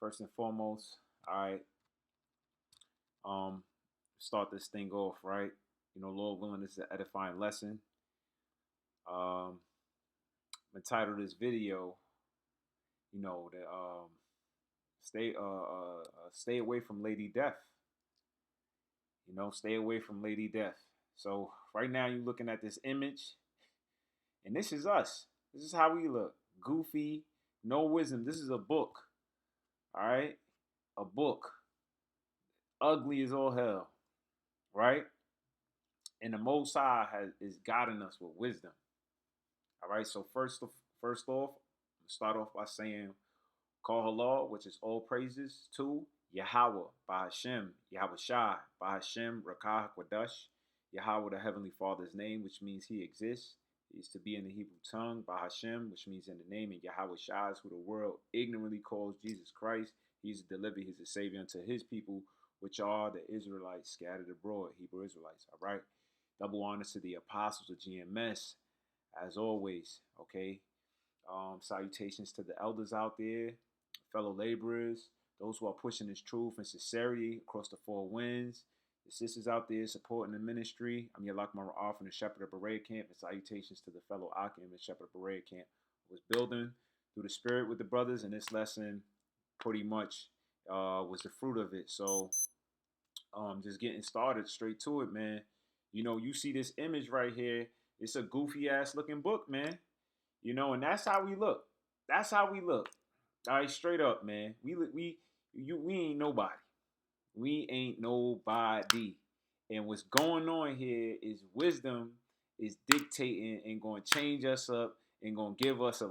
First and foremost, all right, um, start this thing off, right? Lord willing, this is an edifying lesson. Um, entitled this video, that stay away from Lady Death. Stay away from Lady Death. So right now you're looking at this image, and this is us. This is how we look. Goofy, no wisdom. This is a book. All right? A book. Ugly as all hell. Right? And the Most High is guiding us with wisdom. All right. So first off, start off by saying, call halal, which is all praises to Yahweh by Hashem, Yahweh Shai by Hashem, Rakah Kwadash, Yahweh the Heavenly Father's name, which means He exists. He is to be in the Hebrew tongue by Hashem, which means in the name, and Yahweh Shai is who the world ignorantly calls Jesus Christ. He's a deliverer, He's a savior unto His people, which are the Israelites scattered abroad, Hebrew Israelites. All right. Double honors to the apostles of GMS, as always. Okay. Salutations to the elders out there, fellow laborers, those who are pushing this truth and sincerity across the four winds. The sisters out there supporting the ministry. I'm Yalak Mara'ah from the Shepherd of Berea Camp, and salutations to the fellow Akim and Shepherd of Berea Camp. I was building through the spirit with the brothers, and this lesson pretty much was the fruit of it. So just getting started straight to it, man. You see this image right here. It's a goofy ass looking book, man. And that's how we look. That's how we look. All right, straight up, man. We ain't nobody. We ain't nobody. And what's going on here is wisdom is dictating and going to change us up and going to give us a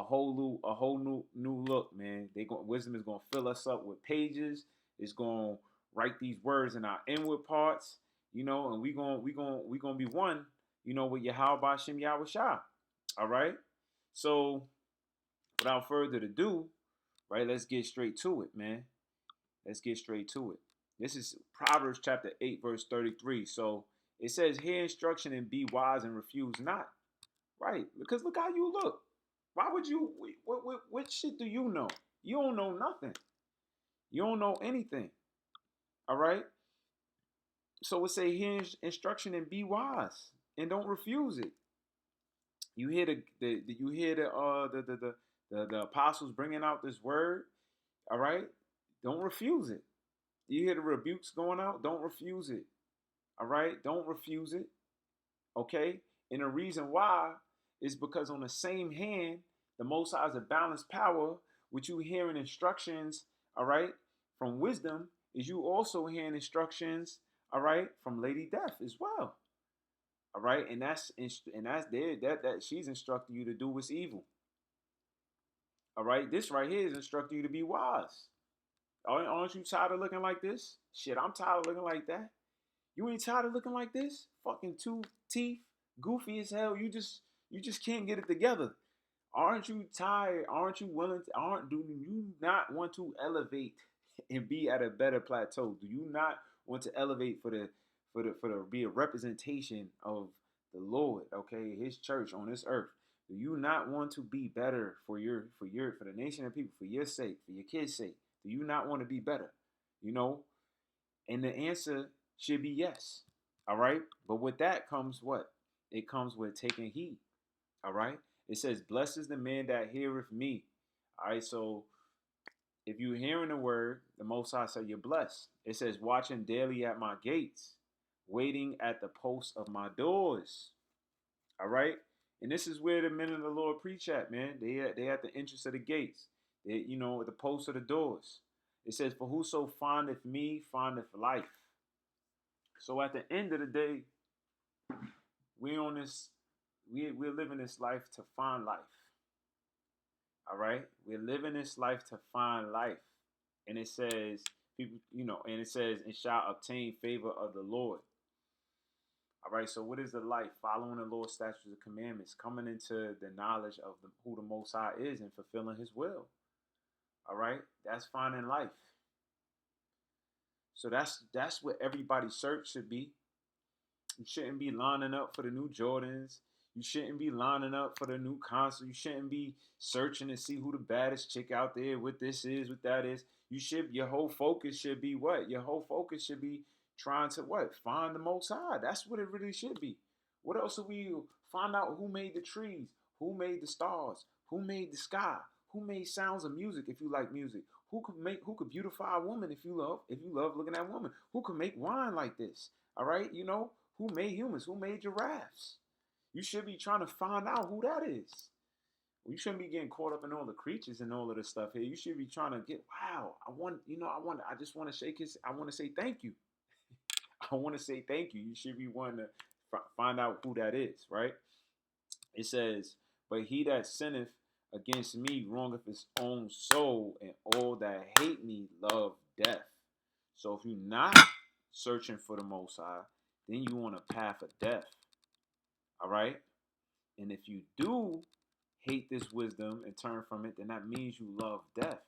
whole new look, man. Wisdom is going to fill us up with pages. It's going to write these words in our inward parts, and we gonna be one, with Yahweh Bashem Yahweh Shah. All right. So without further ado, right, let's get straight to it, man. Let's get straight to it. This is Proverbs chapter 8, verse 33. So it says, hear instruction and be wise and refuse not. Right. Because look how you look. Why would you, what shit do you know? You don't know nothing. You don't know anything. All right. So it say, hear instruction and be wise and don't refuse it. You hear the apostles bringing out this word. All right. Don't refuse it. You hear the rebukes going out. Don't refuse it. All right. Don't refuse it. Okay. And the reason why is because on the same hand, the Most High is a balanced power, which you hearing instructions. All right. From wisdom is you also hearing instructions. All right. From Lady Death as well. All right. And that's there that she's instructing you to do what's evil. All right. This right here is instructing you to be wise. Aren't you tired of looking like this? Shit, I'm tired of looking like that. You ain't tired of looking like this? Fucking two teeth, goofy as hell. You just can't get it together. Aren't you tired? Aren't you willing to, do you not want to elevate and be at a better plateau? Do you not want to elevate for be a representation of the Lord, okay, His church on this earth? Do you not want to be better for the nation of people, for your sake, for your kids' sake? Do you not want to be better? And the answer should be yes. All right. But with that comes what? It comes with taking heed. All right. It says, blessed is the man that heareth me. All right. So if you're hearing the word, the Most High said you're blessed. It says, watching daily at my gates, waiting at the posts of my doors. All right. And this is where the men of the Lord preach at, man. They at the entrance of the gates. They, at the posts of the doors. It says, for whoso findeth me, findeth life. So at the end of the day, we're living this life to find life. All right? We're living this life to find life. And it says, people, and it says, and shall obtain favor of the Lord. All right, so what is the life? Following the Lord's statutes and commandments, coming into the knowledge of who the Most High is and fulfilling His will. All right, that's finding life. So that's what everybody's search should be. You shouldn't be lining up for the new Jordans. You shouldn't be lining up for the new console. You shouldn't be searching to see who the baddest chick out there, what this is, what that is. Your whole focus should be what? Your whole focus should be trying to what? Find the Most High. That's what it really should be. What else are we find out who made the trees, who made the stars, who made the sky, who made sounds of music if you like music, who could beautify a woman if you love looking at women, who could make wine like this. All right, who made humans, who made giraffes. You should be trying to find out who that is. You shouldn't be getting caught up in all the creatures and all of this stuff here. You should be trying to get, wow, I just want to shake his, I want to say thank you. I want to say thank you. You should be wanting to find out who that is, right? It says, but he that sinneth against me wrongeth his own soul, and all that hate me love death. So if you're not searching for the Most High, then you on a path of death. All right? And if you do hate this wisdom and turn from it, then that means you love death.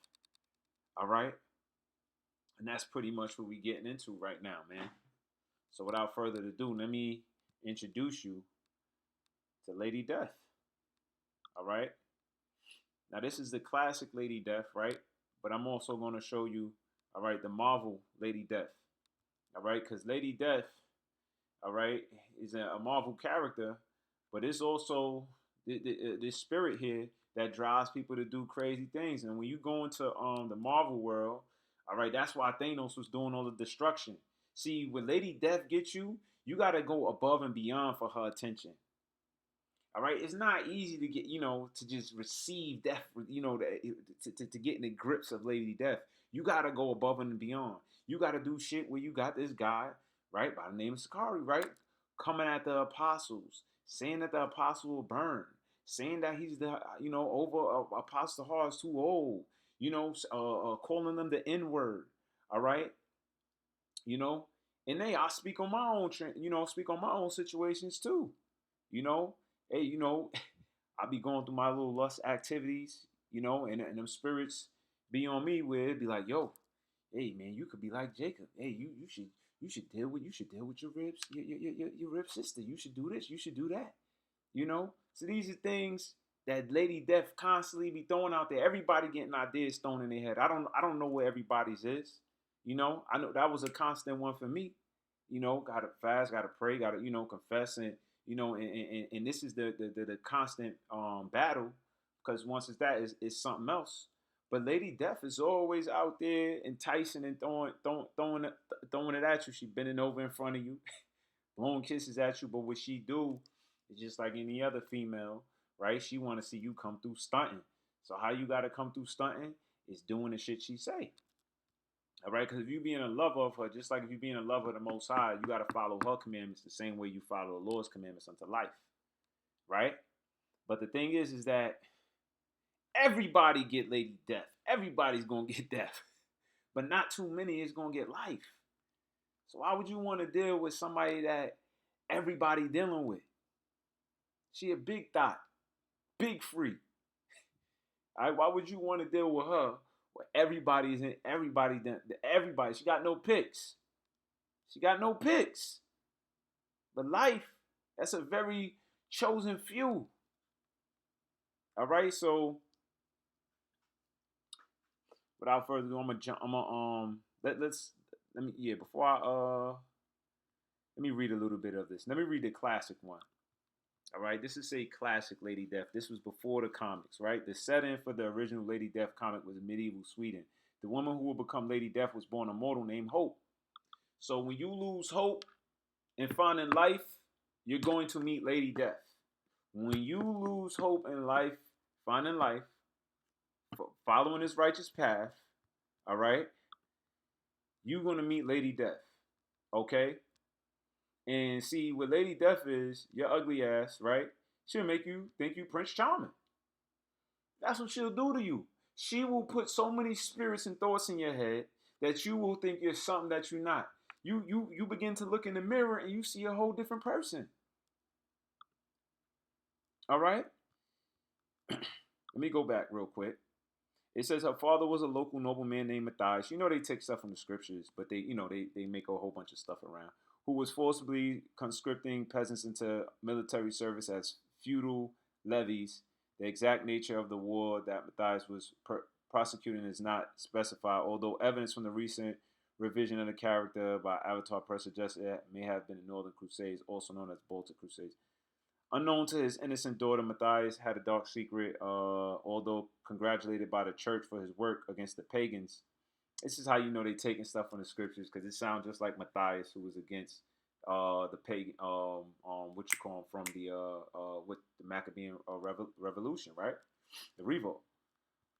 All right? And that's pretty much what we're getting into right now, man. So without further ado, let me introduce you to Lady Death. All right? Now, this is the classic Lady Death, right? But I'm also going to show you, all right, the Marvel Lady Death. All right? Because Lady Death, all right, is a Marvel character, but it's also this spirit here that drives people to do crazy things. And when you go into the Marvel world, all right, that's why Thanos was doing all the destruction. See, when Lady Death gets you, you got to go above and beyond for her attention. All right, it's not easy to get, to just receive death, to get in the grips of Lady Death. You got to go above and beyond. You got to do shit where you got this guy, right, by the name of Sakari, right, coming at the apostles, saying that the apostle will burn, saying that he's the, over Apostle Hall is too old, calling them the N-word, all right, and I speak on my own, speak on my own situations too, hey, I be going through my little lust activities, and them spirits be on me where it be like, yo, hey man, you could be like Jacob. Hey, you should deal with your ribs, your rib sister. You should do this, you should do that. So these are things that Lady Death constantly be throwing out there. Everybody getting ideas thrown in their head. I don't know where everybody's is. I know that was a constant one for me. Gotta fast, gotta pray, gotta, confess, and and this is the constant battle, because once it's that, it's something else. But Lady Death is always out there enticing and throwing it at you. She bending over in front of you, blowing kisses at you. But what she do is just like any other female, right? She want to see you come through stunting. So how you got to come through stunting is doing the shit she say. All right, because if you being a lover of her, just like if you being a lover of the Most High, you got to follow her commandments the same way you follow the Lord's commandments unto life, right? But the thing is that everybody get Lady Death. Everybody's gonna get death, but not too many is gonna get life. So why would you want to deal with somebody that everybody dealing with? She a big thought, big freak. All right, why would you want to deal with her? Everybody's in everybody. She got no picks. She got no picks. But life, that's a very chosen few. All right, so without further ado, I'm gonna jump. Before let me read a little bit of this. Let me read the classic one. All right, this is a classic Lady Death. This was before the comics, right? The setting for the original Lady Death comic was medieval Sweden. The woman who will become Lady Death was born a mortal named Hope. So when you lose hope in finding life, you're going to meet Lady Death. When you lose hope in life, finding life, following this righteous path, all right, you're going to meet Lady Death, okay? And see, what Lady Death is, your ugly ass, right? She'll make you think you Prince Charming. That's what she'll do to you. She will put so many spirits and thoughts in your head that you will think you're something that you're not. You begin to look in the mirror and you see a whole different person. All right? Let me go back real quick. It says her father was a local nobleman named Matthias. They take stuff from the scriptures, but they make a whole bunch of stuff around. Who was forcibly conscripting peasants into military service as feudal levies. The exact nature of the war that Matthias was prosecuting is not specified, although evidence from the recent revision of the character by Avatar Press suggests it may have been the Northern Crusades, also known as Baltic Crusades. Unknown to his innocent daughter, Matthias had a dark secret, although congratulated by the church for his work against the pagans. This is how you know they taking stuff from the scriptures, because it sounds just like Matthias, who was against the pagan, what you call him, from the with the Maccabean revolution, right? The revolt.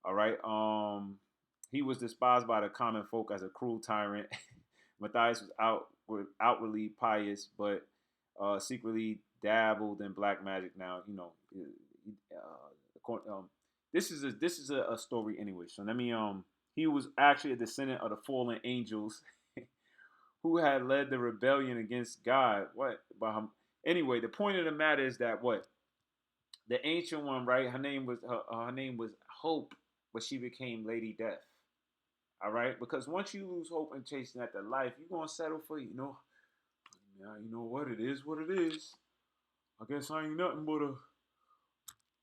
All right. He was despised by the common folk as a cruel tyrant. Matthias was outwardly pious, but secretly dabbled in black magic. Now, this is a story anyway. So let me he was actually a descendant of the fallen angels who had led the rebellion against God. What? Anyway, the point of the matter is that what the ancient one, right? Her name was Hope, but she became Lady Death. All right, because once you lose hope and chasing after life, you're gonna settle for yeah, you know what it is, what it is. I guess I ain't nothing but a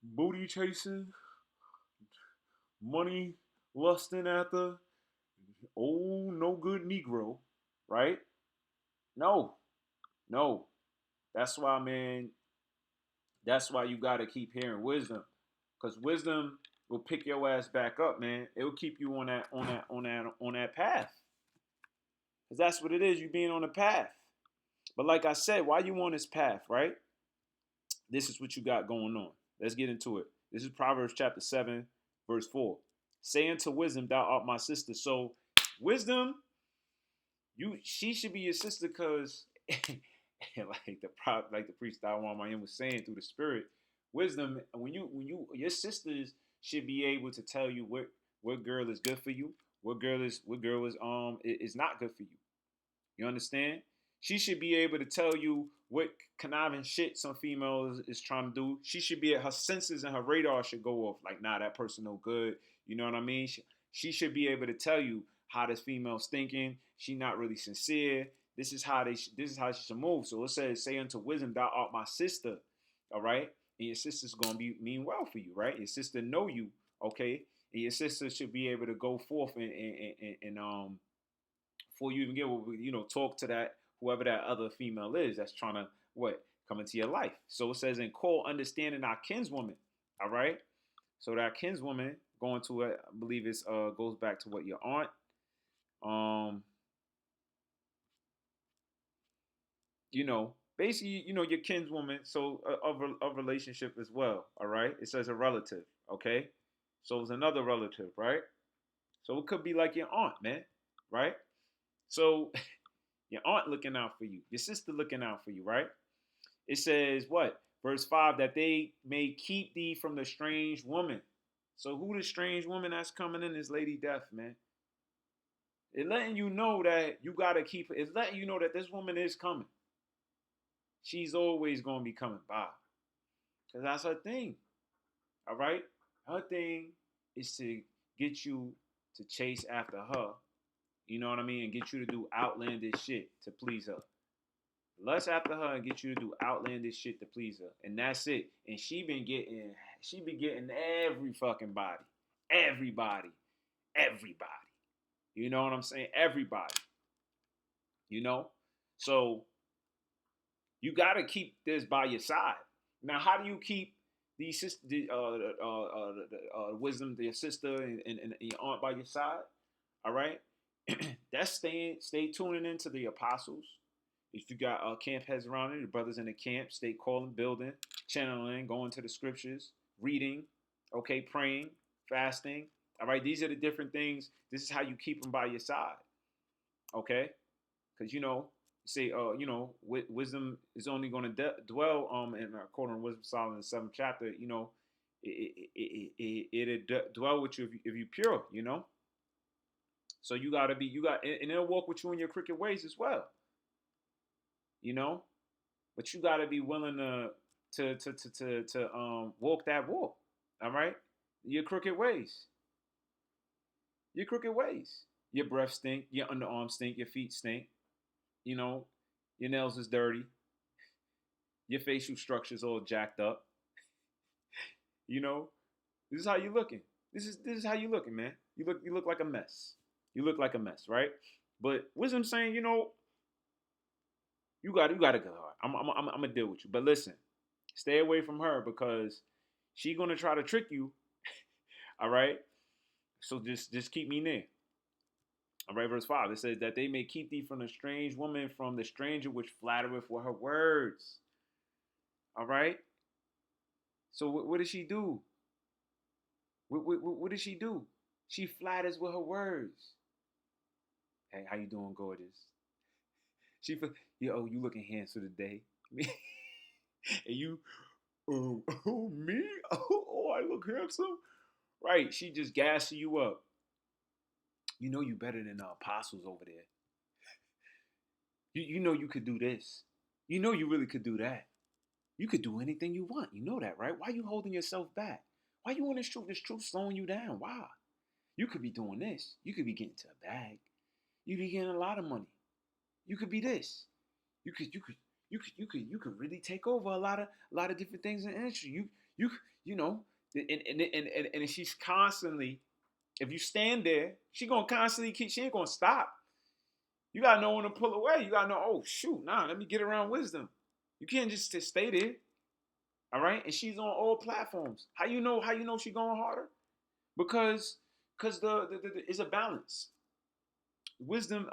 booty chasing, money lusting after old no good Negro, right? No, no. That's why, man. That's why you gotta keep hearing wisdom, because wisdom will pick your ass back up, man. It will keep you on that path, because that's what it is. You being on the path. But like I said, why you on this path, right? This is what you got going on. Let's get into it. This is Proverbs chapter 7, verse 4. Say unto wisdom, thou art my sister. So wisdom, she should be your sister, because like the priest Mayim was saying through the spirit, wisdom, when your sisters should be able to tell you what girl is good for you, what girl is not good for you. You understand? She should be able to tell you what conniving shit some female is trying to do. She should be, her senses and her radar should go off. Like, nah, that person no good. You know what I mean? She should be able to tell you how this female's thinking. She not really sincere. This is how she should move. So it says, say unto wisdom, thou art my sister. All right? And your sister's gonna mean well for you, right? Your sister know you, okay? And your sister should be able to go forth and before you even get, talk to that whoever that other female is that's trying to come into your life. So it says, and call understanding our kinswoman. All right. So that kinswoman going to it, I believe it's goes back to what your aunt. Basically, your kinswoman. So a relationship as well. All right. It says a relative. Okay. So it's another relative, right? So it could be like your aunt, man. Right. So your aunt looking out for you, your sister looking out for you, right? It says what? Verse 5, that they may keep thee from the strange woman. So who the strange woman that's coming in is Lady Death, man. It's letting you know that you got to keep it. It's letting you know that this woman is coming. She's always going to be coming by. Because that's her thing. All right? Her thing is to get you to chase after her. You know what I mean? And get you to do outlandish shit to please her. Lust after her and get you to do outlandish shit to please her. And that's it. And she be getting every fucking body. Everybody. You know what I'm saying? Everybody. So you got to keep this by your side. Now, how do you keep these wisdom, your sister and your aunt by your side? All right. That's stay tuning into the apostles. If you got camp heads around it, the brothers in the camp, stay calling, building, channeling, going to the scriptures, reading, okay, praying, fasting. All right, these are the different things. This is how you keep them by your side, okay? Because wisdom is only going to dwell in according to Wisdom of Solomon, the 7th chapter. It'll dwell with you if you're pure. So and it'll walk with you in your crooked ways as well. But you got to be willing to walk that walk. All right, your crooked ways. Your breath stink. Your underarms stink. Your feet stink. Your nails is dirty. Your facial structure's all jacked up. You know, this is how you looking. This is how you looking, man. You look like a mess. You look like a mess, right? But wisdom saying, you got to go hard. I'm gonna deal with you. But listen, stay away from her because she gonna try to trick you. All right. So just keep me near. All right, verse 5. It says that they may keep thee from the strange woman, from the stranger which flattereth with her words. All right. So what does she do? What does she do? She flatters with her words. Hey, how you doing, gorgeous? She, yo, you looking handsome today. And you, oh, me? Oh, I look handsome. Right. She just gassing you up. You know you better than the apostles over there. You know you could do this. You know you really could do that. You could do anything you want. You know that, right? Why are you holding yourself back? Why you want this truth? This truth slowing you down. Why? You could be doing this. You could be getting to a bag. You could be getting a lot of money. You could be this. You could really take over a lot of different things in the industry. You you know, and she's constantly, if you stand there, she gonna constantly keep. She ain't gonna stop. You gotta know when to pull away. You gotta know. Oh shoot, nah. Let me get around wisdom. You can't just stay there. All right. And she's on all platforms. How you know? How you know she going harder? Because the it's a balance. Wisdom,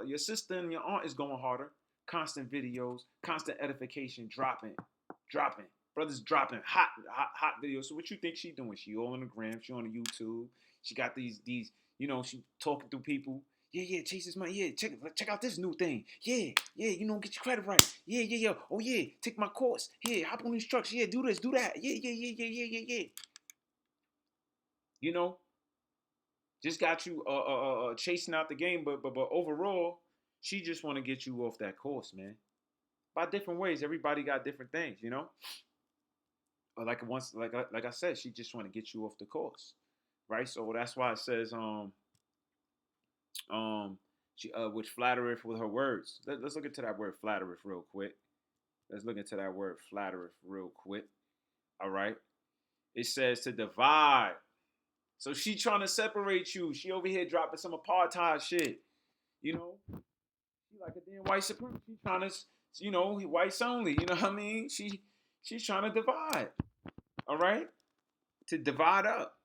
your sister and your aunt is going harder. Constant videos, constant edification, dropping. Brothers dropping hot videos. So what you think she doing? She all on the gram. She on the YouTube. She got these. She talking through people. Yeah, Chase is my, yeah, check out this new thing. Yeah, get your credit right. Yeah. Oh yeah, take my course. Yeah, hop on these trucks. Yeah, do this, do that. Yeah. You know, just got you chasing out the game, but overall, she just want to get you off that course, man. By different ways, everybody got different things. Like I said, she just want to get you off the course, right? So that's why it says she which flattereth with her words. Let's look into that word flattereth real quick. Let's look into that word flattereth real quick. All right, it says to divide. So she trying to separate you. She over here dropping some apartheid shit. You know, she like a damn white supremacist. She trying to, whites only. You know what I mean? She's trying to divide. All right, to divide up.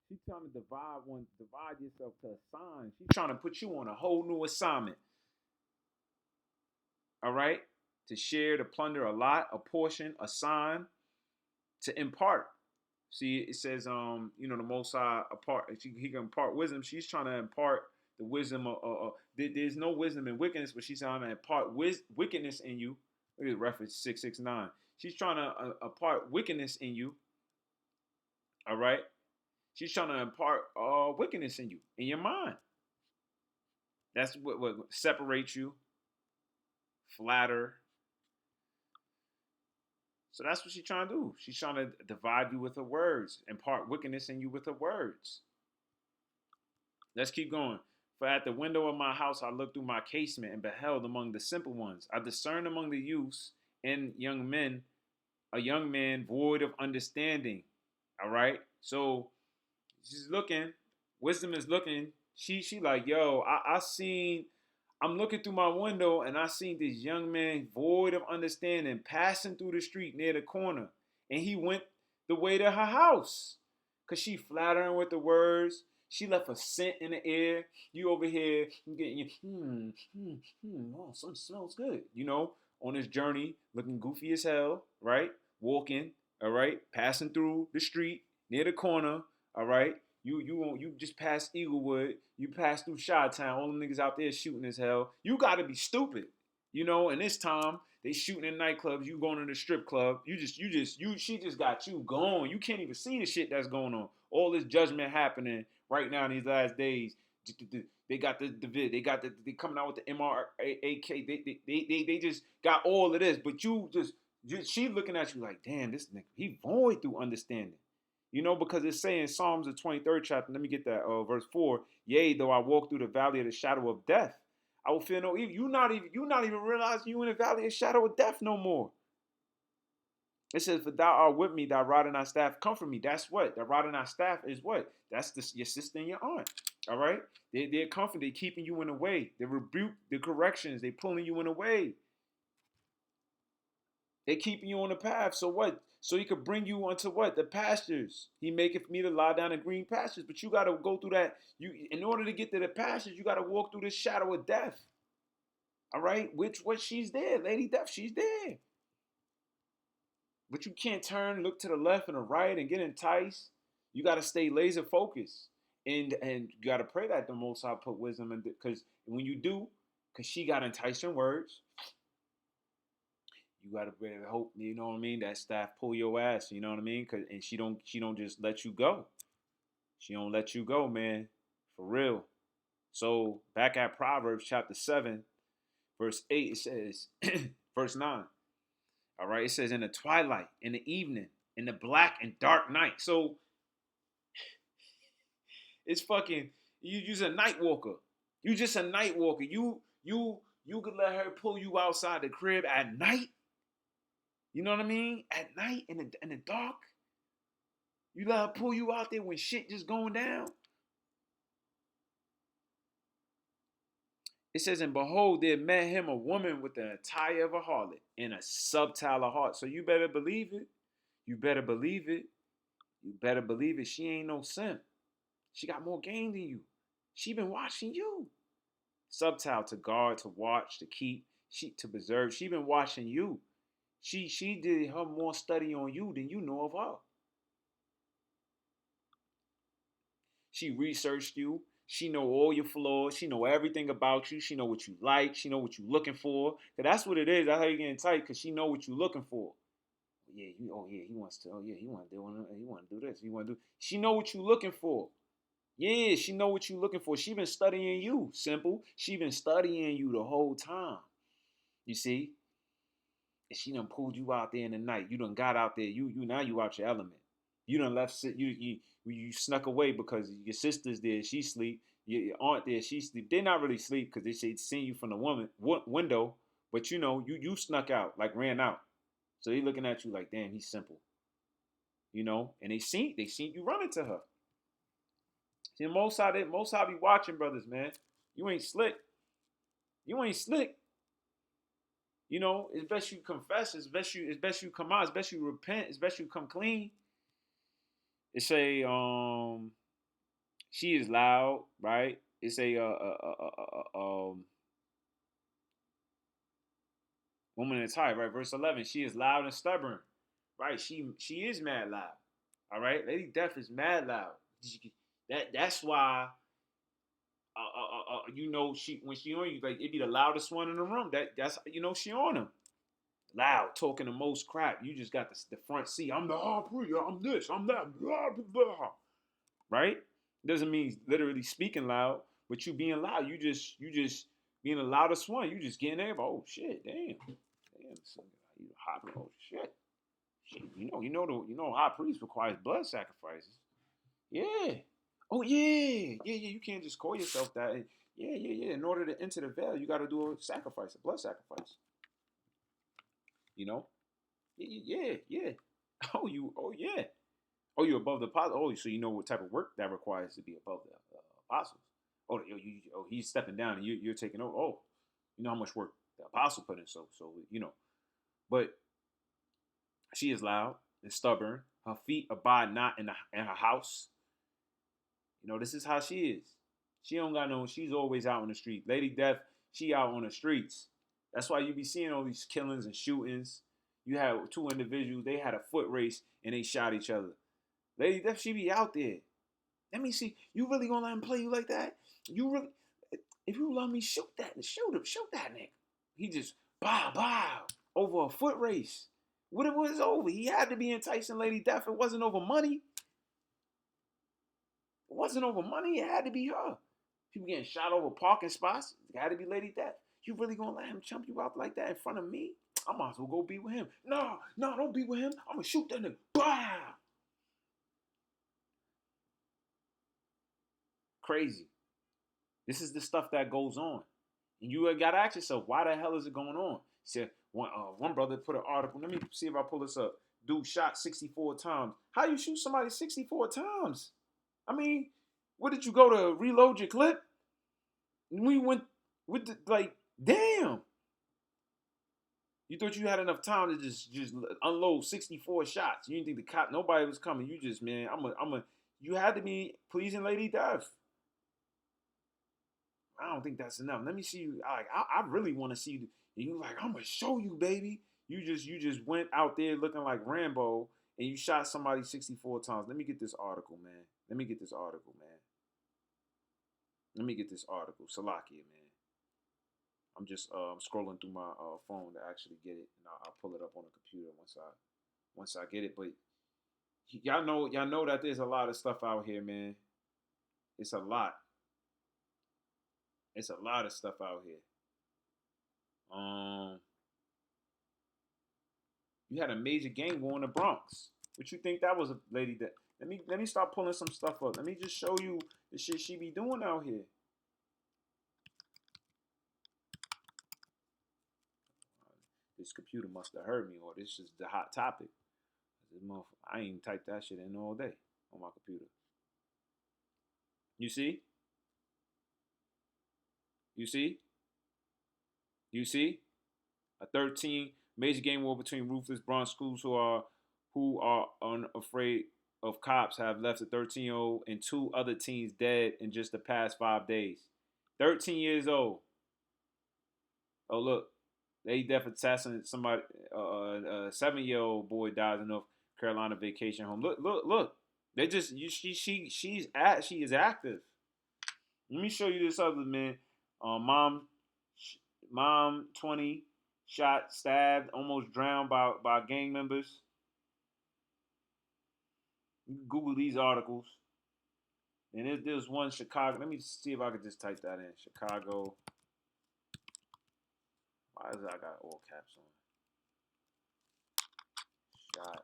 She's trying to divide yourself to assign. She's trying to put you on a whole new assignment. All right, to share, to plunder a lot, a portion, assign, to impart. See, it says, the Most High he can impart wisdom. She's trying to impart the wisdom there's no wisdom in wickedness, but she's trying to impart wickedness in you. Look at reference 669. She's trying to impart wickedness in you. All right. She's trying to impart wickedness in you, in your mind. That's what separates you, flatter. So that's what she's trying to do. She's trying to divide you with her words, impart wickedness in you with her words. Let's keep going. For at the window of my house I looked through my casement and beheld among the simple ones. I discerned among the youths and young men a young man void of understanding. All right. So she's looking. Wisdom is looking. She like, yo, I'm looking through my window and I seen this young man void of understanding passing through the street near the corner. And he went the way to her house. Cause she flattering with the words. She left a scent in the air. You over here getting oh, something smells good. On this journey, looking goofy as hell, right? Walking, all right, passing through the street near the corner, all right. You just passed Eaglewood, you passed through Chi-Town, all them niggas out there shooting as hell. You gotta be stupid, and this time they shooting in nightclubs, you going to the strip club, she just got you going. You can't even see the shit that's going on. All this judgment happening right now in these last days. They got they coming out with the MRAK. They just got all of this, but she looking at you like, damn, this nigga, he void through understanding. Because it's saying Psalms the 23rd chapter. Let me get that verse 4. Yea, though I walk through the valley of the shadow of death, I will fear no evil. You not even realizing you in the valley of shadow of death no more. It says, "For thou art with me, thy rod and thy staff comfort me." That's what? The rod and thy staff is what? That's your sister and your aunt. All right? They're comfort. They're keeping you in the way. They rebuke the corrections. They pulling you in the way. They keeping you on the path. So what? So he could bring you onto what? The pastures. He maketh me to lie down in green pastures. But you got to go through that. In order to get to the pastures, you got to walk through the shadow of death. All right? What she's there. Lady Death, she's there. But you can't look to the left and the right and get enticed. You got to stay laser focused. And you got to pray that the Most High put wisdom in, because when you do, because she got enticing words, you gotta better hope, you know what I mean, that staff pull your ass, you know what I mean? And she don't just let you go. She don't let you go, man. For real. So back at Proverbs chapter 7, verse 8, it says, verse 9. All right, it says, "In the twilight, in the evening, in the black and dark night." So it's fucking, you just a night walker. You just a night walker. You could let her pull you outside the crib at night. You know what I mean? At night, in the dark. You let her pull you out there when shit just going down. It says, "And behold, there met him a woman with the attire of a harlot and a subtile of heart." So you better believe it. You better believe it. You better believe it. She ain't no simp. She got more game than you. She been watching you. Subtile, to guard, to watch, to keep, to preserve. She been watching you. She did her more study on you than you know of her. She researched you. She know all your flaws. She know everything about you. She know what you like. She know what you looking for. Cause that's what it is. That's how you getting tight. Cause she know what you looking for. Yeah, he wants to. Oh yeah, he want to do. He want to do this. He want to do. She know what you looking for. Yeah, she know what you looking for. She been studying you. Simple. She been studying you the whole time. You see. And she done pulled you out there in the night. You done got out there. You now you out your element. You done left. You snuck away because your sister's there. She sleep. Your aunt there. She sleep. They not really sleep because they seen you from the window. But you know you snuck out, like ran out. So they looking at you like, damn, he's simple. You know, and they seen you running to her. See, most how be watching, brothers, man. You ain't slick. You ain't slick. You know, it's best you confess. It's best you come out. It's best you repent. It's best you come clean. It say, she is loud, right? It say, woman in tie, right? Verse 11. She is loud and stubborn, right? She is mad loud. All right, Lady Death is mad loud. That's why. You know, when she on you, like it be the loudest one in the room. That's she on him. Loud, talking the most crap. You just got the front seat. I'm the I'm this, I'm that, blah, blah, blah. Right? Doesn't mean literally speaking loud, but you being loud. You just being the loudest one. You just getting there. Oh shit, damn, so you hot. Oh shit. High priest requires blood sacrifices. Yeah. Oh yeah. You can't just call yourself that. Yeah. In order to enter the veil, you got to do a sacrifice, a blood sacrifice. You know? Yeah. Oh yeah. Oh, you're above the apostle. Oh, so you know what type of work that requires to be above the apostles. He's stepping down and you're taking over. Oh, you know how much work the apostle put in. So but she is loud and stubborn. Her feet abide not in her house. You know, this is how she is. She don't got no. She's always out on the street. Lady Death, she out on the streets. That's why you be seeing all these killings and shootings. You have two individuals. They had a foot race and they shot each other. Lady Death, she be out there. Let me see. You really gonna let him play you like that? You really? If you let me shoot that nigga. He just bow over a foot race. What it was over? He had to be enticing Lady Death. It wasn't over money. It wasn't over money. It had to be her. People getting shot over parking spots. It had to be Lady Death. You really gonna let him chump you out like that in front of me? I might as well go be with him. No, don't be with him. I'm gonna shoot that nigga. Bah! Crazy. This is the stuff that goes on. And you gotta ask yourself, why the hell is it going on? Said one brother put an article. Let me see if I pull this up. dude shot 64 times. How you shoot somebody 64 times? I mean, what did you go to reload your clip? We went with the, like, damn. You thought you had enough time to just unload 64 shots. You didn't think the cop, nobody was coming. You just, man, you had to be pleasing Lady Death. I don't think that's enough. Let me see you. I really want to see you. And you like, I'm gonna show you, baby. You just went out there looking like Rambo and you shot somebody 64 times. Let me get this article, man. Let me get this article, man. Let me get this article. Salakia, man. I'm just scrolling through my phone to actually get it, and I'll pull it up on the computer once I get it. But y'all know that there's a lot of stuff out here, man. It's a lot. It's a lot of stuff out here. You had a major gang war in the Bronx. What you think that was a lady that? Let me start pulling some stuff up. Let me just show you the shit she be doing out here. This computer must have heard me, or this is the hot topic. I ain't typed that shit in all day on my computer. You see? You see? You see? A 13 major gang war between ruthless Bronx schools who are unafraid of cops have left a 13-year-old and two other teens dead in just the past 5 days. 13 years old. Oh look, they definitely assassinated somebody. A 7-year-old boy dies in North Carolina vacation home. Look. They just she is active. Let me show you this other man. Mom 20 shot, stabbed, almost drowned by gang members. You can Google these articles. And there's one Chicago. Let me see if I could just type that in. Chicago. Why is I got all caps on? Shot.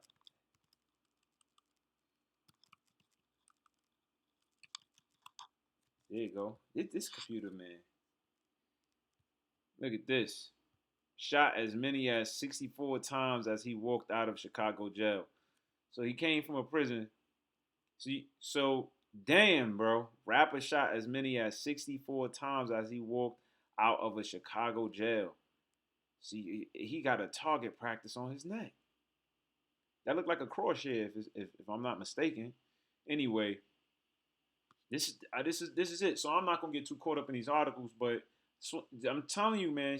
There you go. This computer, man. Look at this. Shot as many as 64 times as he walked out of Chicago jail. So he came from a prison. So damn, bro. Rapper shot as many as 64 times as he walked out of a Chicago jail. See, he got a target practice on his neck. That looked like a crosshair, if I'm not mistaken. Anyway, this is it. So I'm not gonna get too caught up in these articles, but I'm telling you, man.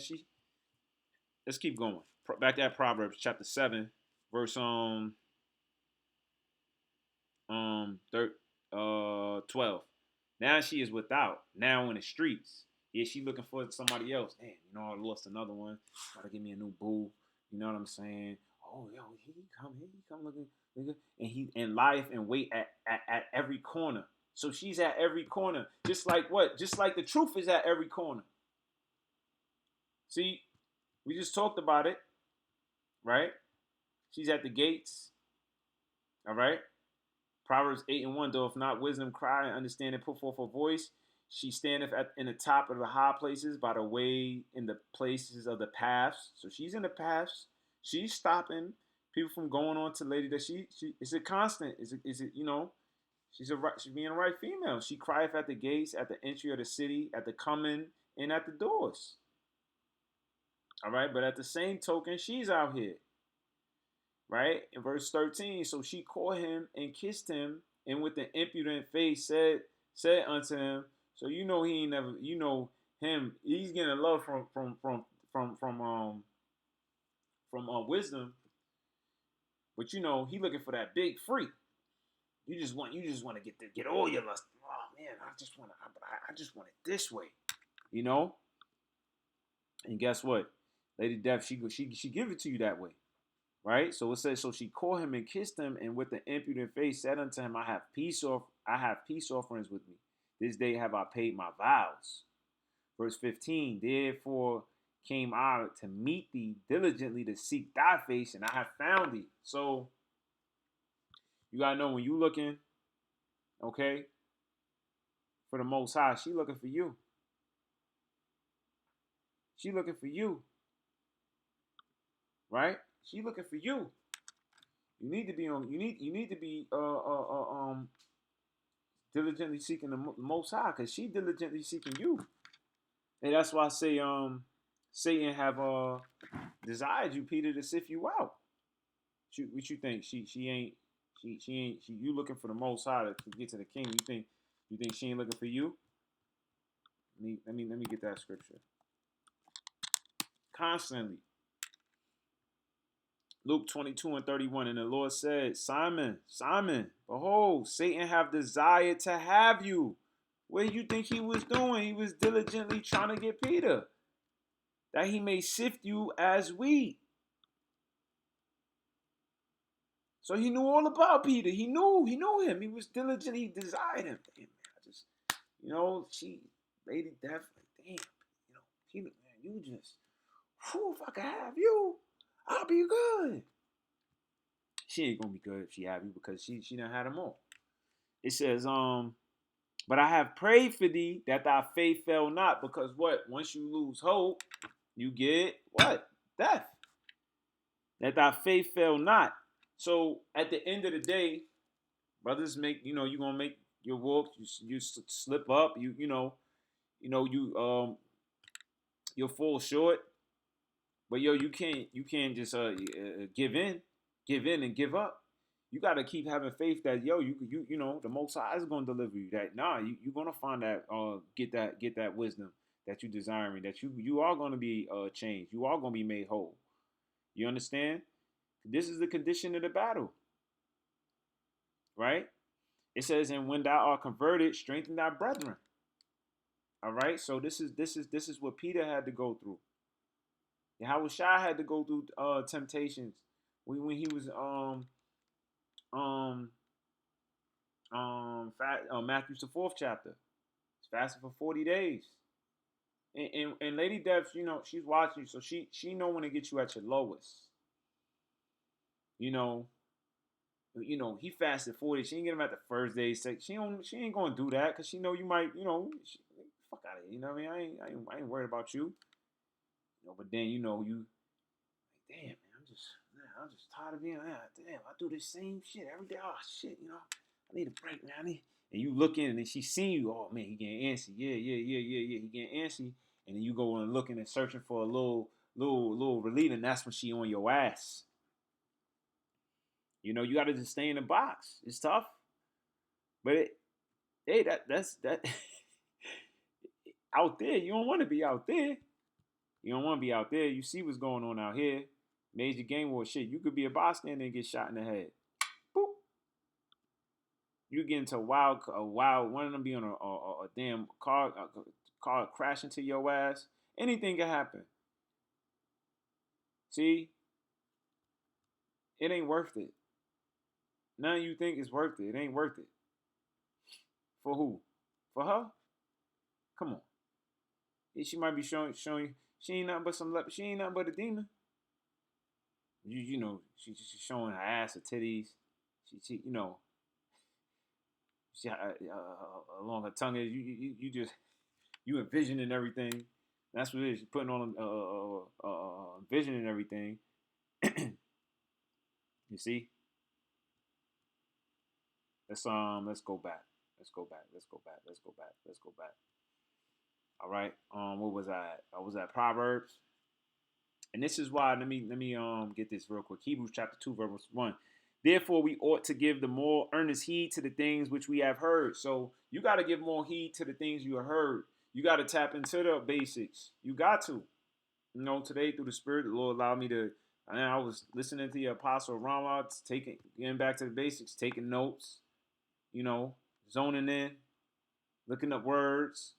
Let's keep going. Back at Proverbs chapter 7, verse 12. Now she is without, now in the streets. Yeah, she looking for somebody else. Damn, I lost another one. Gotta give me a new boo. You know what I'm saying? Oh, yo, here he come looking, nigga. And he in life and wait at every corner. So she's at every corner. Just like what? Just like the truth is at every corner. See, we just talked about it, right? She's at the gates. All right. Proverbs 8:1, though if not wisdom cry and understanding put forth her voice, she standeth in the top of the high places by the way in the places of the paths. So she's in the paths. She's stopping people from going on to lady that she is a constant. Is it she's being a right female. She crieth at the gates, at the entry of the city, at the coming, and at the doors. All right, but at the same token, she's out here. Right? In verse 13, so she caught him and kissed him, and with an impudent face said unto him, so he ain't never, him, he's getting love from wisdom, but he looking for that big freak. You just want to get all your lust. Oh man, I just want it this way, And guess what? Lady Death, she give it to you that way. Right? So it says, so she caught him and kissed him, and with an impudent face said unto him, I have peace offerings with me. This day have I paid my vows. Verse 15, therefore came I to meet thee diligently to seek thy face, and I have found thee. So you gotta know when you looking, okay, for the Most High, she looking for you. She looking for you. Right? She looking for you. You need to be on. You need to be diligently seeking the Most High, because she diligently seeking you, and that's why I say Satan have desired you, Peter, to sift you out. What you think? She ain't you looking for the Most High to get to the King? You think she ain't looking for you? Let me get that scripture. Constantly. Luke 22:31, and the Lord said, Simon, Simon, behold, Satan have desired to have you. What do you think he was doing? He was diligently trying to get Peter, that he may sift you as wheat. So he knew all about Peter. He knew him. He was diligent. He desired him. Damn, man, I just, she, Lady Death, like, damn, Peter, man, you just, whew, if I could have you, I'll be good. She ain't gonna be good if she have you, because she done had them all. It says, but I have prayed for thee that thy faith fail not, because what? Once you lose hope, you get what? Death. That thy faith fail not. So at the end of the day, brothers make, you're gonna make your walk, you slip up, you'll fall short. But yo, you can't just give in and give up. You got to keep having faith that the Most High is going to deliver you. That you're going to find that get that wisdom that you desiring. That you are going to be changed. You are going to be made whole. You understand? This is the condition of the battle, right? It says, "And when thou art converted, strengthen thy brethren." All right. So this is what Peter had to go through. How Shai had to go through temptations when he was Matthew's the 4th chapter. He's fasting for 40 days. And Lady Death, she's watching you, so she know when to get you at your lowest. He fasted 40. She ain't get him at the first day. She ain't gonna do that, because she know you might, fuck out of here. You know what I mean? I ain't worried about you. But then you damn, man, I'm just tired of being damn, I do this same shit every day. Oh shit, I need a break, man. And you look in and she seen you, oh man, he getting antsy. Yeah, he getting antsy. And then you go and looking and searching for a little relief, and that's when she on your ass. You gotta just stay in the box. It's tough. But that's out there. You don't want to be out there. You don't want to be out there. You see what's going on out here. Major gang war shit. You could be a bystander and get shot in the head. Boop. You get into a wild. One of them be on a damn car crash into your ass. Anything can happen. See, it ain't worth it. None of you think it's worth it. It ain't worth it. For who? For her? Come on. She might be showing. She ain't nothing but she ain't nothing but a demon. She's showing her ass, her titties. She along her tongue. You envisioning everything. That's what it is. She's putting on vision and everything. You see? Let's go back. Let's go back. All right. What was I at? I was at Proverbs. And this is why, let me get this real quick. Hebrews chapter 2, verse 1. Therefore, we ought to give the more earnest heed to the things which we have heard. So you got to give more heed to the things you have heard. You got to tap into the basics. You got to. Today through the Spirit, the Lord allowed me to. I was listening to the Apostle Rama, getting back to the basics, taking notes, zoning in, looking up words.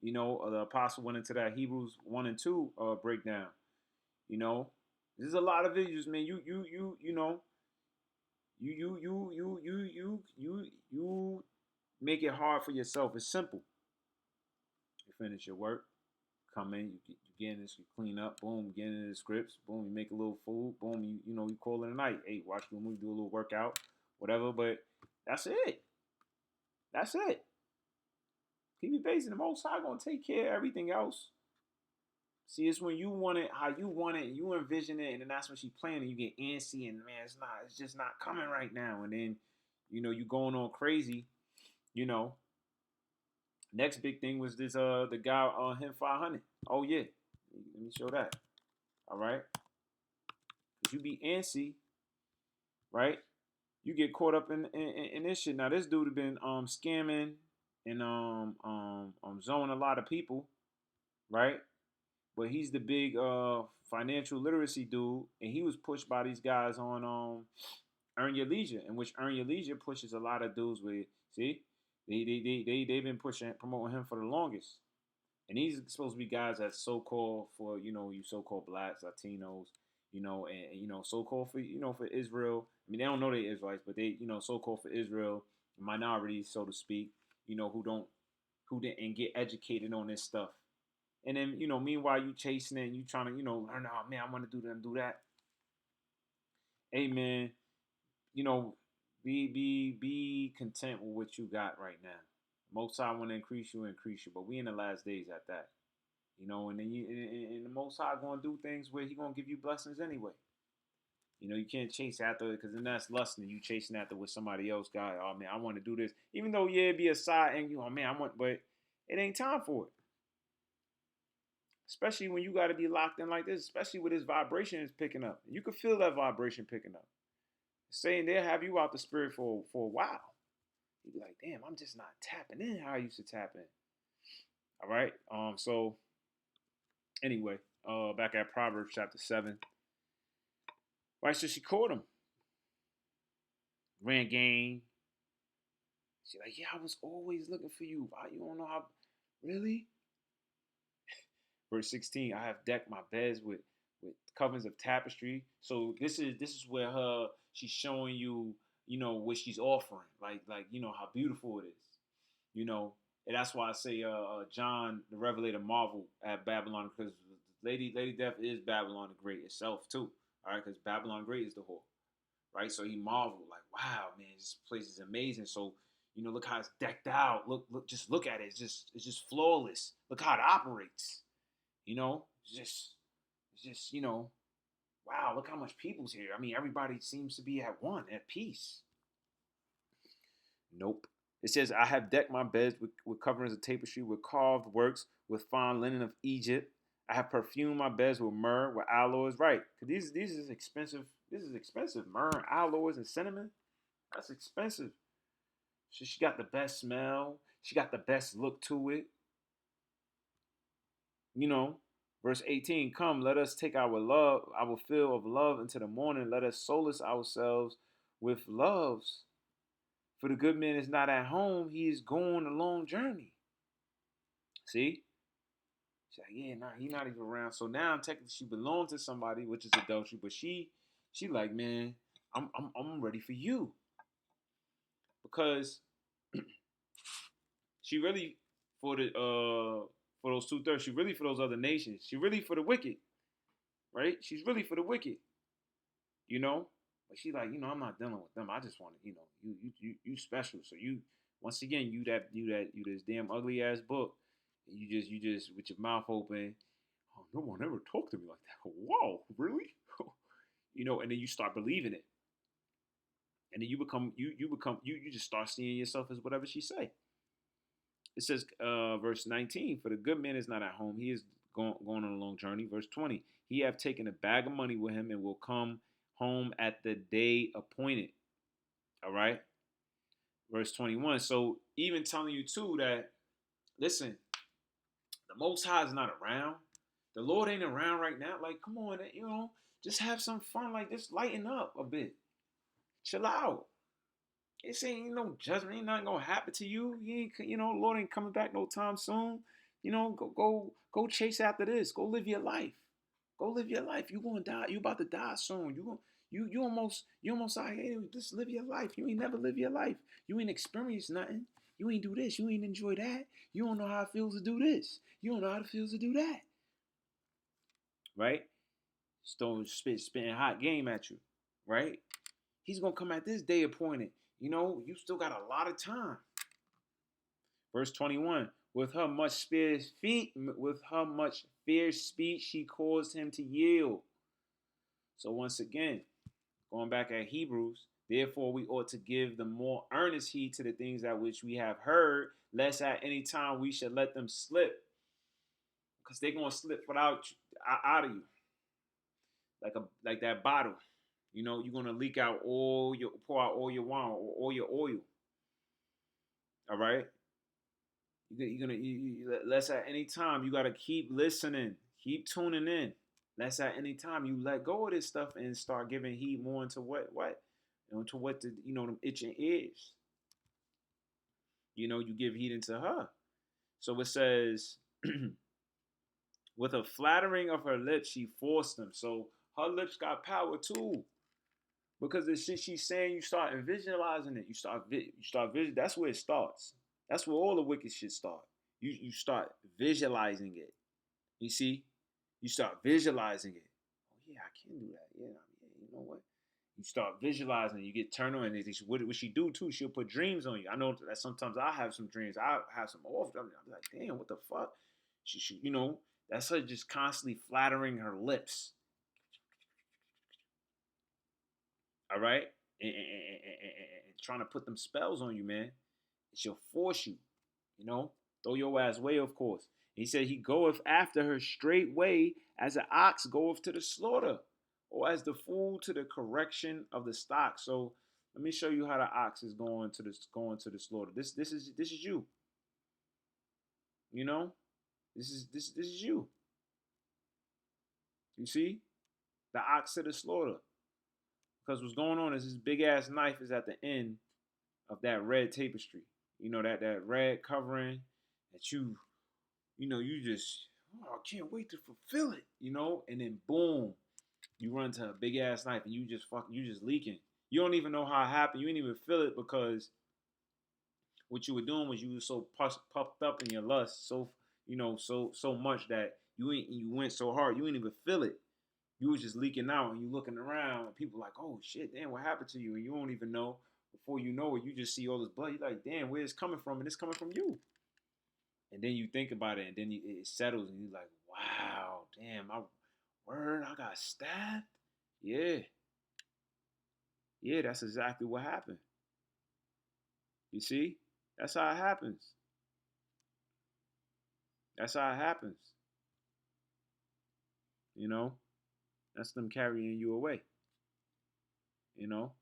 The Apostle went into that Hebrews 1 and 2 breakdown. There's a lot of videos, man. You make it hard for yourself. It's simple. You finish your work, come in, you get in this, you clean up, boom, get into the scripts, boom, you make a little food, boom, you call it a night. Hey, watch the movie, do a little workout, whatever. But that's it. That's it. Keep it basic. The Most High gonna take care of everything else. See, it's when you want it, how you want it, you envision it, and then that's when she playing, and you get antsy, and man, it's just not coming right now. And then, you going on crazy. You know, next big thing was this the guy on him 500. Oh yeah, let me show that. All right, cause you be antsy, right? You get caught up in this shit. Now this dude have been scamming and zoning a lot of people, right? But he's the big financial literacy dude, and he was pushed by these guys on Earn Your Leisure, in which Earn Your Leisure pushes a lot of dudes with, see, they've been promoting him for the longest. And these are supposed to be guys that so-called for, you so-called blacks, Latinos, so-called for, for Israel. I mean, they don't know they're Israelites, but they, so-called for Israel, minorities, so to speak, who didn't get educated on this stuff. And then, meanwhile, you chasing it and you trying to, learn, oh, man, I want to do that and do that. Hey, man, you know, be content with what you got right now. Most High want to increase you, but we in the last days at that. And then and the Most High going to do things where he going to give you blessings anyway. You can't chase after it because then that's lusting. You chasing after what somebody else got. Oh, man, I want to do this. Even though, yeah, it be a side and oh, man, but it ain't time for it. Especially when you got to be locked in like this, especially with this vibration is picking up. You can feel that vibration picking up. Saying they'll have you out the spirit for a while. You'd be like, damn, I'm just not tapping in how I used to tap in. All right. So anyway, back at Proverbs chapter 7. Right, so she caught him. Ran game. She like, yeah, I was always looking for you. You don't know how really? Verse 16, I have decked my beds with coverings of tapestry. So this is where she's showing you, what she's offering. Like, how beautiful it is. And that's why I say John the Revelator marveled at Babylon, because Lady Death is Babylon the Great itself too. All right, because Babylon the Great is the whore. Right? So he marveled, like, wow, man, this place is amazing. So, look how it's decked out. Just look at it. It's just flawless. Look how it operates. It's just, wow, look how much people's here. I mean, everybody seems to be at peace. Nope. It says, I have decked my beds with coverings of tapestry, with carved works, with fine linen of Egypt. I have perfumed my beds with myrrh, with aloes. Right. Because these is expensive. This is expensive. Myrrh, aloes, and cinnamon. That's expensive. So she got the best smell. She got the best look to it. Verse 18, come, let us take our fill of love into the morning. Let us solace ourselves with loves. For the good man is not at home. He is going a long journey. See? She's like, yeah, nah, he's not even around. So now technically she belongs to somebody, which is adultery, but she like, man, I'm ready for you. Because she really for those 2/3, she really for those other nations. She really for the wicked. Right? She's really for the wicked. But she like, I'm not dealing with them. I just want to, you special. So you, once again, you this damn ugly ass book. And you just with your mouth open. Oh, no one ever talked to me like that. Whoa, really? And then you start believing it. And then you just start seeing yourself as whatever she say. It says, verse 19, for the good man is not at home. He is going on a long journey. Verse 20, he have taken a bag of money with him and will come home at the day appointed. All right. Verse 21. So even telling you too that, listen, the Most High is not around. The Lord ain't around right now. Like, come on, just have some fun. Like, just lighten up a bit. Chill out. It ain't no judgment. Ain't nothing gonna happen to you. You ain't, Lord ain't coming back no time soon. Go chase after this. Go live your life. Go live your life. You gonna die. You about to die soon. You almost out here. Just live your life. You ain't never live your life. You ain't experienced nothing. You ain't do this. You ain't enjoy that. You don't know how it feels to do this. You don't know how it feels to do that. Right? Stone spitting hot game at you. Right? He's gonna come at this day appointed. You still got a lot of time. Verse 21, With her much fierce speech, she caused him to yield. So once again, going back at Hebrews, therefore we ought to give the more earnest heed to the things that which we have heard, lest at any time we should let them slip, because they're gonna slip without out of you, like that bottle. You're gonna leak out pour out all your wine or all your oil. All right, you're gonna lest at any time you gotta keep listening, keep tuning in. Lest at any time you let go of this stuff and start giving heed more into what to what the them itching ears. You give heed into her. So it says, with a flattering of her lips, she forced them. So her lips got power too, because the shit she's saying, you start visualizing it. That's where it starts. That's where all the wicked shit start. You start visualizing it. You see, you start visualizing it. Oh yeah, I can do that. Yeah, you know what? You start visualizing, you get turned on. And what she do too? She'll put dreams on you. I know that sometimes I have some dreams. I have some off. I'm like, damn, what the fuck? She, that's her just constantly flattering her lips. All right, and trying to put them spells on you, man. She'll force you. You know, throw your ass away, of course. He said he goeth after her straightway as an ox goeth to the slaughter, or as the fool to the correction of the stock. So let me show you how the ox is going to the slaughter. This is you. You know, this is you. You see, the ox to the slaughter. Because what's going on is this big ass knife is at the end of that red tapestry. That red covering that you just, oh, I can't wait to fulfill it, and then boom, you run to a big ass knife and you just leaking. You don't even know how it happened. You didn't even feel it, because what you were doing was you were so puffed up in your lust, so much that you went so hard you didn't even feel it. You was just leaking out, and you looking around, and people like, oh shit, damn, what happened to you? And you don't even know. Before you know it, you just see all this blood. You're like, damn, where it's coming from? And it's coming from you. And then you think about it, and then it settles, and you're like, wow, damn, I got stabbed. Yeah, yeah, that's exactly what happened. You see, that's how it happens. That's how it happens. You know, that's them carrying you away. You know,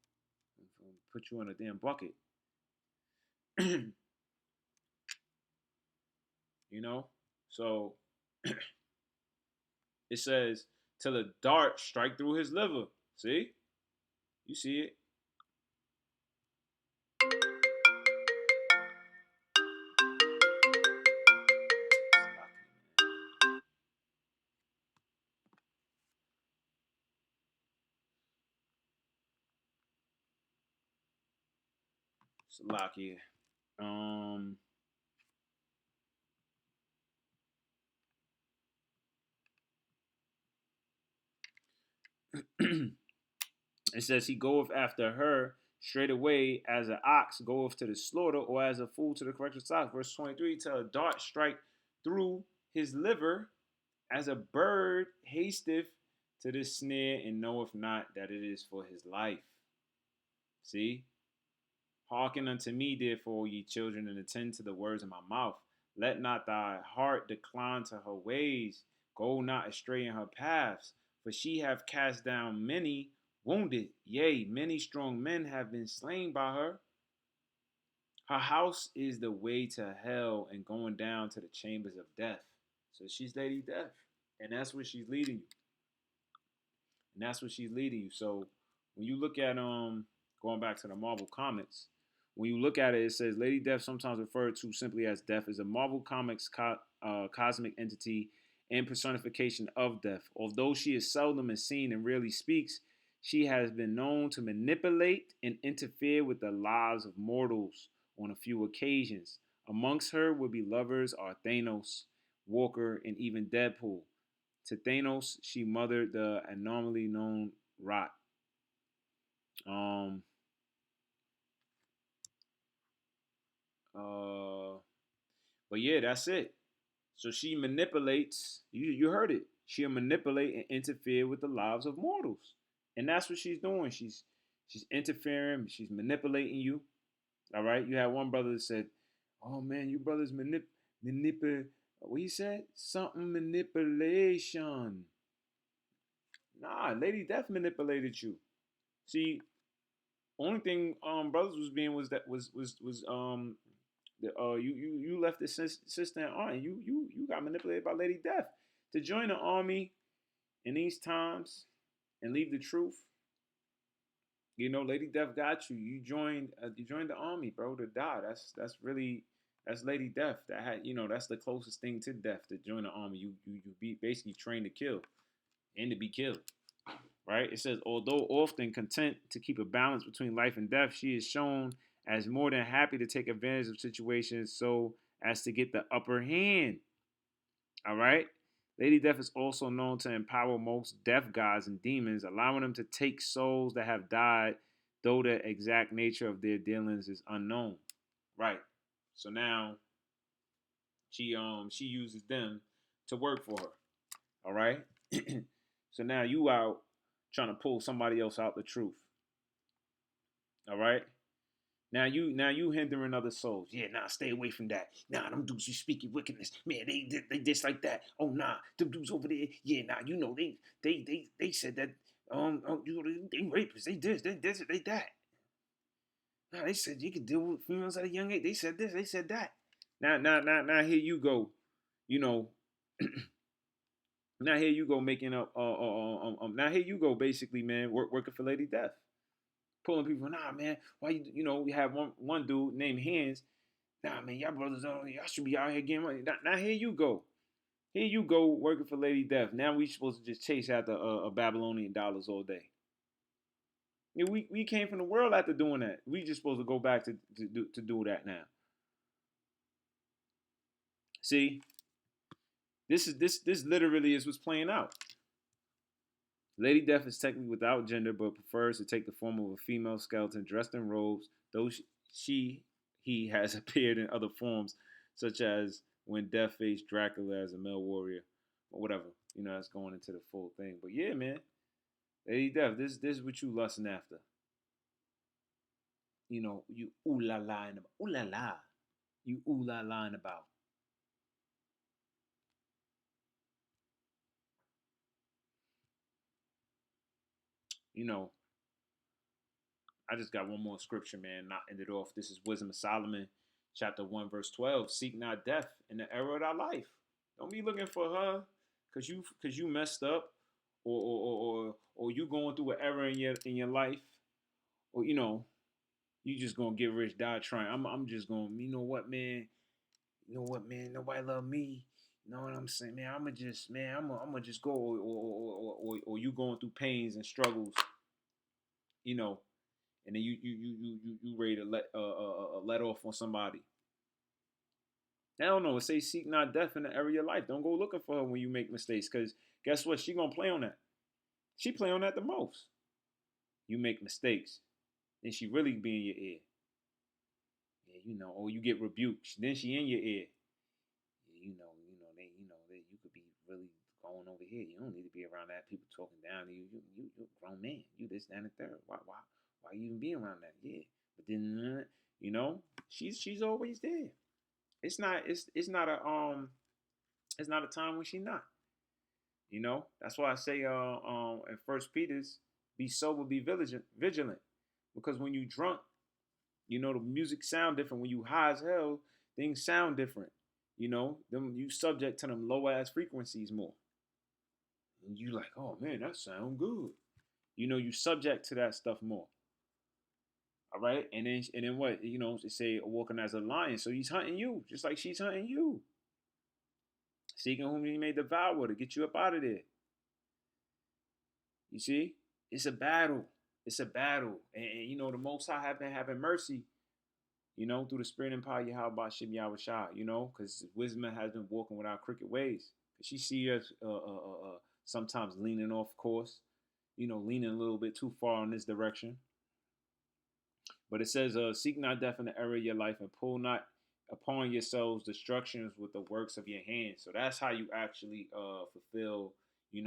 put you in a damn bucket. you know, so it says, till a dart strike through his liver. See, you see it. Salakia. Um, it says he goeth after her straight away as an ox goeth to the slaughter, or as a fool to the correction of stock. Verse 23, till a dart strike through his liver, as a bird hasteth to the snare, and knoweth not that it is for his life. See? Hearken unto me, therefore, ye children, and attend to the words of my mouth. Let not thy heart decline to her ways. Go not astray in her paths. For she hath cast down many wounded. Yea, many strong men have been slain by her. Her house is the way to hell, and going down to the chambers of death. So she's Lady Death. And that's where she's leading you. And that's what she's leading you. So when you look at going back to the Marvel comics, when you look at it, it says Lady Death, sometimes referred to simply as Death, is a Marvel Comics cosmic entity and personification of death. Although she is seldom seen and rarely speaks, she has been known to manipulate and interfere with the lives of mortals on a few occasions. Amongst her would-be lovers are Thanos, Walker, and even Deadpool. To Thanos, she mothered the anomaly known Rot. Um, But yeah, that's it. So she manipulates. You heard it. She'll manipulate and interfere with the lives of mortals, and that's what she's doing. She's interfering. She's manipulating you. All right. You had one brother that said, "Oh man, you brothers manipulate." What he said? Something manipulation. Nah, Lady Death manipulated you. See, only thing brothers was being was that was you left the sister and aunt. You got manipulated by Lady Death to join the army in these times and leave the truth. You know, Lady Death got you. You joined the army, bro, to die. That's really that's Lady Death. That had that's the closest thing to death to join the army. You be basically trained to kill and to be killed. Right? It says, although often content to keep a balance between life and death, she is shown as more than happy to take advantage of situations so as to get the upper hand. All right? Lady Death is also known to empower most death gods and demons, allowing them to take souls that have died, though the exact nature of their dealings is unknown. Right. So now she uses them to work for her. All right? So now you out trying to pull somebody else out the truth. All right. Now you hindering other souls. Yeah, nah, stay away from that. Nah, them dudes you speaking wickedness. Man, they just like that. Oh nah, them dudes over there. Yeah, nah, they said that they rapists. They this, they that. Nah, they said you could deal with females at a young age. They said this, they said that. Now here you go. You know, now here you go making up. Now here you go basically, man, working for Lady Death. Pulling people, nah, man, why we have one dude named Hands. Nah, man, y'all brothers, y'all should be out here getting money. Now here you go. Here you go working for Lady Death. Now we supposed to just chase after Babylonian dollars all day. We came from the world after doing that. We just supposed to go back to do that now. See, this literally is what's playing out. Lady Death is technically without gender, but prefers to take the form of a female skeleton dressed in robes, though he has appeared in other forms, such as when Death faced Dracula as a male warrior, or whatever. That's going into the full thing. But yeah, man, Lady Death, this is what you lusting after. You ooh la la about ooh la la. You ooh la la about. You know, I just got one more scripture, man. Not end it off. This is Wisdom of Solomon, chapter 1, verse 12. Seek not death in the era of thy life. Don't be looking for her because you messed up, or you going through an error in your life, or you just gonna get rich, die trying. I'm just gonna, nobody love me. You know what I'm saying, man? I'm gonna just go, or you going through pains and struggles, you know, and then you ready to let off on somebody. I don't know. It say seek not death in the area of your life. Don't go looking for her when you make mistakes, because guess what? She gonna play on that. She play on that the most. You make mistakes, then she really be in your ear. Yeah, or you get rebuked, then she in your ear. Yeah, you could be really going over here. You don't need to be around that. People talking down to you. You're a grown man. You this, that, and the third. Why you even be around that? Yeah, but then she's always there. It's not a time when she not. That's why I say in First Peter's, be sober, be vigilant, because when you drunk, the music sound different. When you high as hell, things sound different. Them you subject to them low ass frequencies more, and you like, oh man, that sound good. You subject to that stuff more. All right, and then what? They say walking as a lion, so he's hunting you just like she's hunting you, seeking whom he may devour to get you up out of there. You see, it's a battle. It's a battle, and the Most High have been having mercy, through the spirit and power of Yahweh Shim Yahweh Shah, because wisdom has been walking without crooked ways. She see us sometimes leaning off course, leaning a little bit too far in this direction. But it says, seek not death in the area of your life and pull not upon yourselves destructions with the works of your hands. So that's how you actually fulfill, the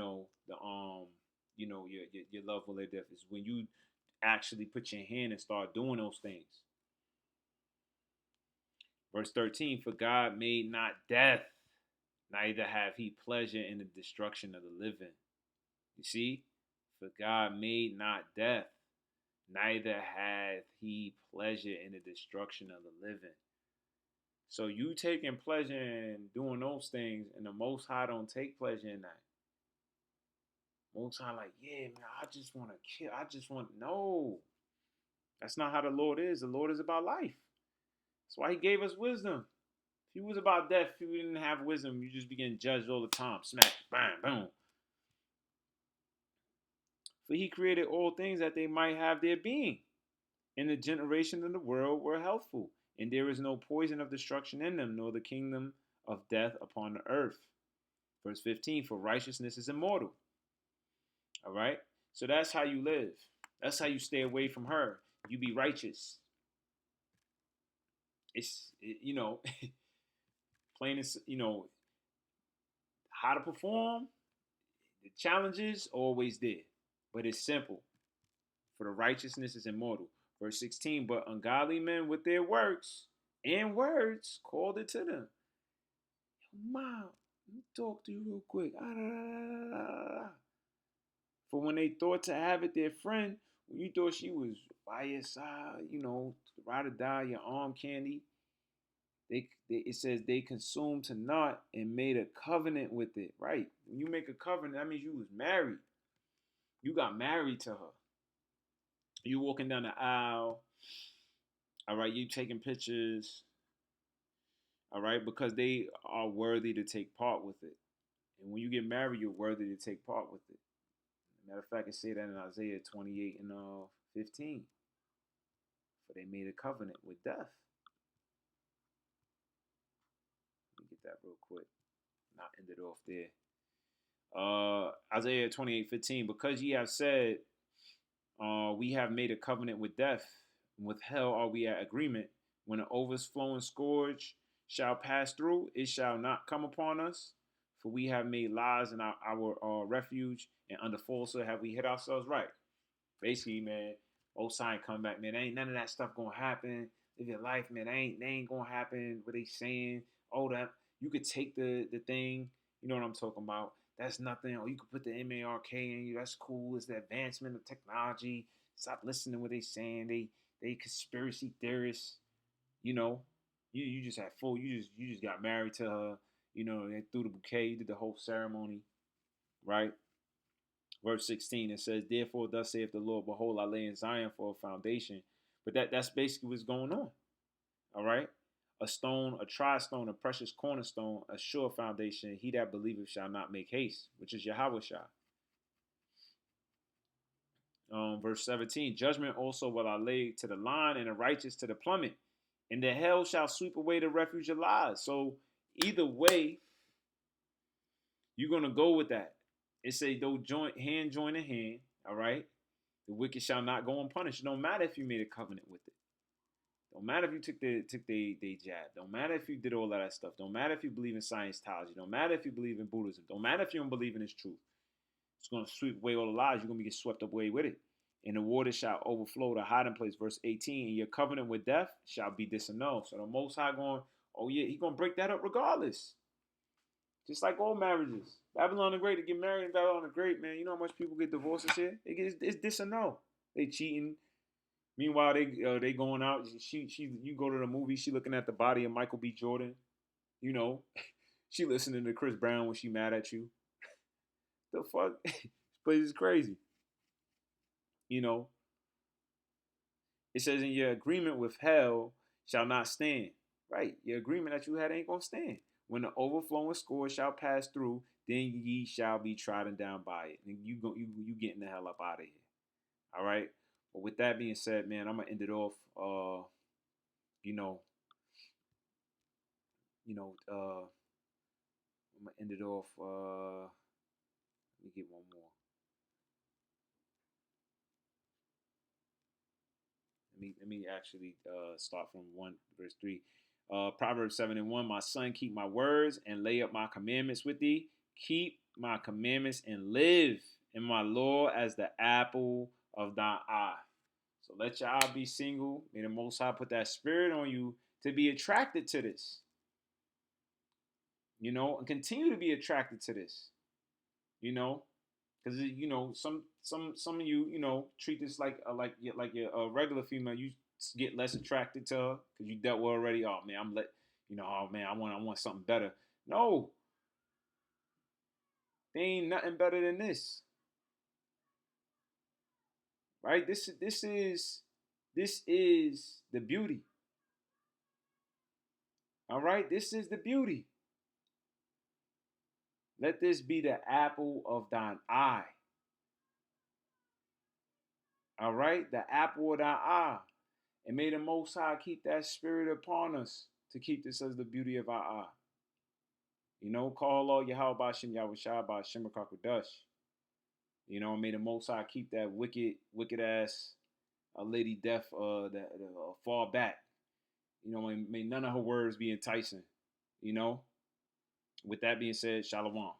your love will live death is when you actually put your hand and start doing those things. Verse 13, for God made not death, neither have he pleasure in the destruction of the living. You see? For God made not death, neither hath he pleasure in the destruction of the living. So you taking pleasure in doing those things, and the Most High don't take pleasure in that. Most High like, yeah, man, I just want to kill. No. That's not how the Lord is. The Lord is about life. That's why he gave us wisdom. If he was about death, if you didn't have wisdom, you just begin judged all the time. Smack, bang, boom. For he created all things that they might have their being. And the generation of the world were healthful, and there is no poison of destruction in them, nor the kingdom of death upon the earth. Verse 15, for righteousness is immortal. All right? So that's how you live. That's how you stay away from her. You be righteous. Plain as, how to perform, the challenges always there. But it's simple. For the righteousness is immortal. Verse 16, but ungodly men with their works and words called it to them. Mom, let me talk to you real quick. For when they thought to have it their friend, when you thought she was by your side, ride or die, your arm candy, it says they consumed to naught and made a covenant with it. Right? When you make a covenant, that means you was married. You got married to her. You walking down the aisle. All right, you taking pictures. All right, because they are worthy to take part with it. And when you get married, you're worthy to take part with it. Matter of fact, it say that in Isaiah 28 and 15. For they made a covenant with death. Let me get that real quick. Not end it off there. Isaiah 28:15. Because ye have said, we have made a covenant with death, and with hell are we at agreement. When an overflowing scourge shall pass through, it shall not come upon us. For we have made lies in our refuge, and under falsehood have we hid ourselves. Right. Basically, man, old sign come back, man. Ain't none of that stuff gonna happen. Live your life, man. They ain't gonna happen. What they saying? Oh, that you could take the thing. You know what I'm talking about? That's nothing. Or you could put the MARK in you. That's cool. It's the advancement of technology. Stop listening to what they saying. They conspiracy theorists. You know, you just had full. You just got married to her. They threw the bouquet. You did the whole ceremony, right? Verse 16, it says, therefore, thus saith the Lord, behold, I lay in Zion for a foundation. But that's basically what's going on. All right? A stone, a tri-stone, a precious cornerstone, a sure foundation. He that believeth shall not make haste, which is Yahweh Shah. Verse 17, judgment also will I lay to the line, and the righteous to the plummet. And the hell shall sweep away the refuge of lies. So either way, you're going to go with that. It say, though hand join in hand, all right? The wicked shall not go unpunished. It don't matter if you made a covenant with it. Don't matter if you took the jab. Don't matter if you did all of that stuff. Don't matter if you believe in Scientology. Don't matter if you believe in Buddhism. Don't matter if you don't believe in its truth. It's going to sweep away all the lies. You're going to get swept away with it. And the water shall overflow the hiding place. Verse 18, and your covenant with death shall be disannulled. So the Most High going, oh yeah, he going to break that up regardless. Just like all marriages. Babylon the Great, to get married in Babylon the Great, man. You know how much people get divorces here? It's disannulled. They cheating. Meanwhile, they going out. You go to the movie. She looking at the body of Michael B. Jordan. She listening to Chris Brown when she mad at you. The fuck, this place is crazy. It says in your agreement with hell shall not stand. Right, your agreement that you had ain't gonna stand. When the overflowing scourge shall pass through, then ye shall be trodden down by it, and you getting the hell up out of here. All right. But with that being said, man, I'm gonna end it off. You know, I'm gonna end it off. Let me get one more. Let me actually start from 1 verse 3. Proverbs 7:1, my son, keep my words and lay up my commandments with thee. Keep my commandments and live in my law as the apple of thine eye. So let your eye be single. May the Most High put that spirit on you to be attracted to this, and continue to be attracted to this, you know, because some of you, treat this like your regular female. You get less attracted to her because you dealt with already. Oh man, oh man, I want something better. No, there ain't nothing better than this, right? This is the beauty. All right, this is the beauty. Let this be the apple of thine eye. All right, the apple of thine eye. And may the Most High keep that spirit upon us to keep this as the beauty of our eye. Call all Yahweh Bashim Yahweh Shah Bashim Kakudash. May the Most High keep that wicked ass Lady Death that fall back. May none of her words be enticing. With that being said, Shalom.